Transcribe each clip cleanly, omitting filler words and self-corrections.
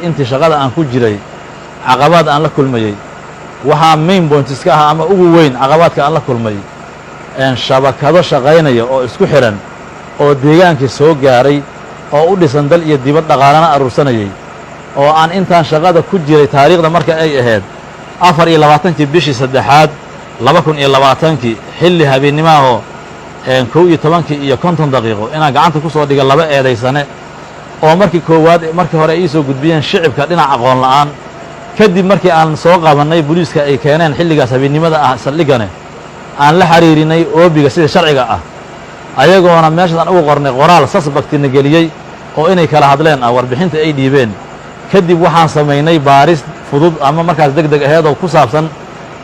intii shaqada aan ku jiray caqabad aan la kulmayay waxaa main points ka ah ama ugu weyn caqabadka aan la kulmay shabakado shaqaynaya oo isku xiran oo deegaankii soo gaaray oo u dhisan dal iyo dibad dhaqaalana aruursanayay oo aan intaan shaqada ku jiray taariikhda marka ay ahayd 24kii bishii saddexaad 2020kii xilli habeennimaahoo 11 iyo 50 daqiiqo inaan gacanta ku soo dhiga laba eedaysane oo markii hore ay soo gudbiyeen shicibka dhinac aqoon la'aan kadib markii aan soo qabanay booliiska ay keeneen xilligaas habeennimada ah saldhigane aan la xiriirinay oobiga sida sharciga ah ayagoona meeshaan ugu qornay qoraal suspectina geliyey oo inay kala hadleen warbixinta ay dhiibeen kadib waxaan samaynay baaris fudud ama markaas degdeg aheed oo ku saabsan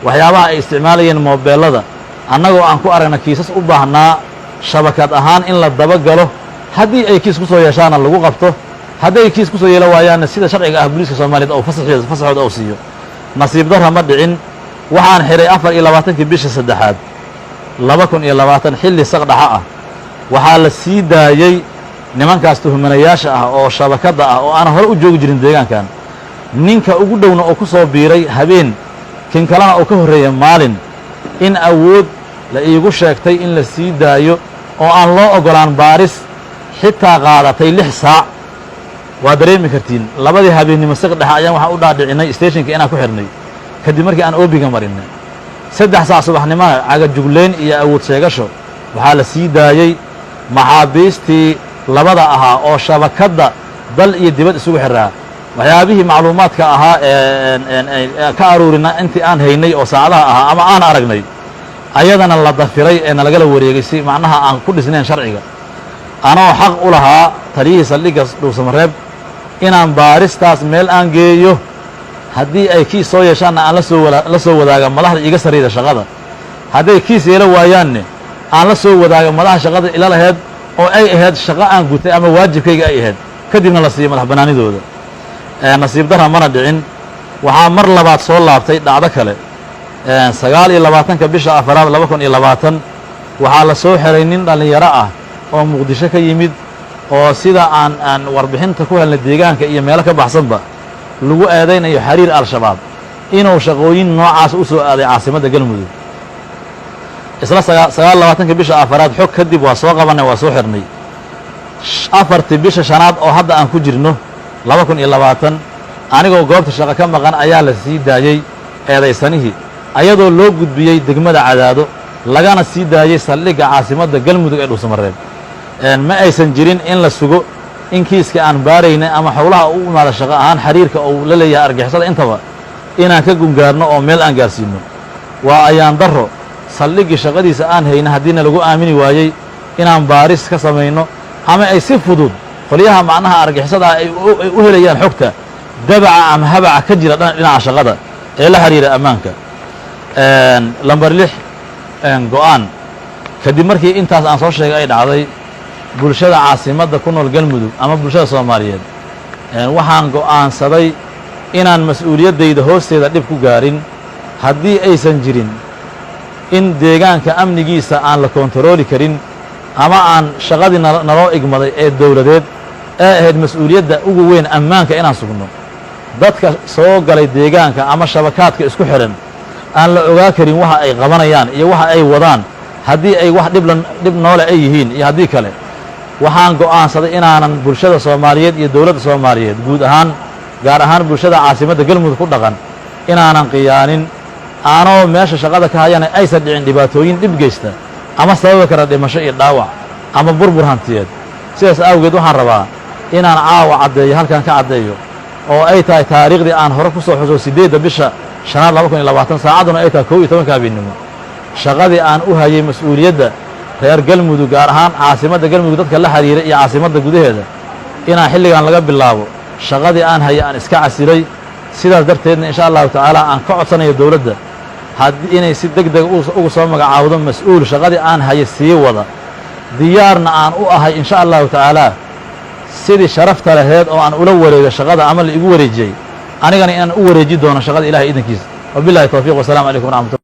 waxyaabaha ay isticmaalayeen moobeelada annagoo aan ku aragna kiisas u baahnaa shabakad ahaan in la dabagalo haddii ay kiis ku soo yeeshaana lagu qabto haddii ay kiis ku soo yeela waayaanna sida sharciga ah booliiska Soomaaliyeed oo fasaxooda oo siiyo nasiib darro ma dhicin waxaan xiray 24kii bishii saddexaad 2020 xilli saqdhaxa ah waxaa la sii daayey nimankaas tuhmanayaasha ah oo shabakada ah oo aan hore u joogi jirin deegaankan ninka ugu dhowna oo ku soo biiray habeen kin kalena oo ka horreeyay maalin in awood la iigu sheegtay in la sii daayo oo aan loo ogolaan baaris xitaa qaadatay 6 saac waa dareemi kartiin labadii habeennimo saqdhaxa ayaan waxaan u dhaadhicinay stationka inaan ku xirnay kadib markii aan oobiga marinay 3 saac subaxnimada cagajugleyn iyo awood sheegasho waxaa la sii daayey maxaabiistii labada ahaa oo shabakadda dal iyo dibad isugu xiraa waxyaabihii macluumaadka ahaa ka aruurina intii aan haynay oo saacadaha ahaa ama aan aragnay ayadana la dafiray ee nalagala wareegay si macnaha aan ku dhisnayn sharciga anoo xaq u lahaa taliyihii saldhigga dhuusamareeb inaan baaristaas meel aan geeyo haddii ay kiis soo yeeshaanna aan la soo wadaaga madaxda iga sarreeyda shaqada hadday kiis yeela waayaanne aan la soo wadaaga madaxa shaqada ila laheyd oo ay ahayd shaqo aan gutay ama waajibkayga ay ahayd kadibna la siiyo madax bannaanidooda nasiib darra mana dhicin waxaa mar labaad soo laabtay dhacdo kale 29ka bisha afaraad 2020 waxaa la soo xiray nin dhallinyaro ah oo muqdisho ka yimid oo sida aan warbixinta ku helnay deegaanka iyo meelo ka baxsanba lagu eedaynayo xiriir al-shabaab inuu shaqooyin noocaas u soo aaday caasimadda galmudug isla 29ka bisha afaraad xog kadib waa soo qabanay waa soo xirnay 4tii bisha shanaad oo hadda aan ku jirno 2020 anigoo goobta shaqo ka maqan ayaa la sii daayey eedaysanihii ayadoo loo gudbiyey degmada Cadaado lagana sii daayey saldhigga caasimadda galmudug ee dhuusamareeb ma aysan jirin in la sugo in kiiska aan baaraynay ama howlaha u imaada shaqo ahaan xiriirka oo la leeyahay argixisada intaba inaan ka gungaarno oo meel aan gaarsiino waa ayaan darro saldhiggii shaqadiisa aan hayna haddiina lagu aamini waayey inaan baaris ka samayno ama ay si fudud qolyaha macnaha argixisada ay u helayaan xogta dabaca ama habaca ka jira dhinaca shaqada ee la xiriira ammaanka lambar 6 go'aan kadib markii intaas aan soo sheegay ay dhacday bulshada caasimadda ku nool galmudug ama bulshada Soomaaliyeed waxaan go'aansaday inaan mas'uuliyaddayda hoosteeda dhib ku gaarin haddii aysan jirin in deegaanka amnigiisa aan la kontarooli karin ama aan shaqadii naloo igmaday ee dawladeed ee ahayd mas'uuliyadda ugu weyn ammaanka inaan sugno dadka soo galay deegaanka ama shabakaadka isku xiran aan la ogaa karin waxa ay qabanayaan iyo waxa ay wadaan haddii ay wax dhib noole ay yihiin iyo haddii kale waxaan go'aansaday inaanan bulshada Soomaaliyeed iyo dawladda Soomaaliyeed guud ahaan gaar ahaan bulshada caasimadda galmudug ku dhaqan inaanan qiyaanin aanoo meesha shaqada ka hayana aysan dhicin dhibaatooyin dhib geysta ama sababi kara dhimasho iyo dhaawac ama burbur hantiyeed sidaas awgeed waxaan rabaa inaan caawa caddeeyo halkan ka caddeeyo oo ay tahay taariikhdii aan hore ku soo xuso 8 bisha shanaad 2020 saacaduna ay tahay 11 habeenimo shaqadii aan u hayay mas'uuliyadda reer galmudug gaar ahaan caasimadda galmudug dadka la xiriiray iyo caasimadda gudaheeda inaan xilligan laga bilaabo shaqadii aan hayay aan iska casilay sidaas darteedna insha Allahu tacaala aan ka codsanayo dawladda haddii inay si degdeg ugu soo magacaawdo mas'uul shaqadii aan hayay sii wada diyaarna aan u ahay insha Allahu tacaala sidii sharafta laheed oo aan ula wareego shaqada ama la igu wareejiyay anigana inaan u wareeji doono shaqada Ilaahay idankiisa wabillahi tawfiiq wa salaamu alaykum wa rahmatullahi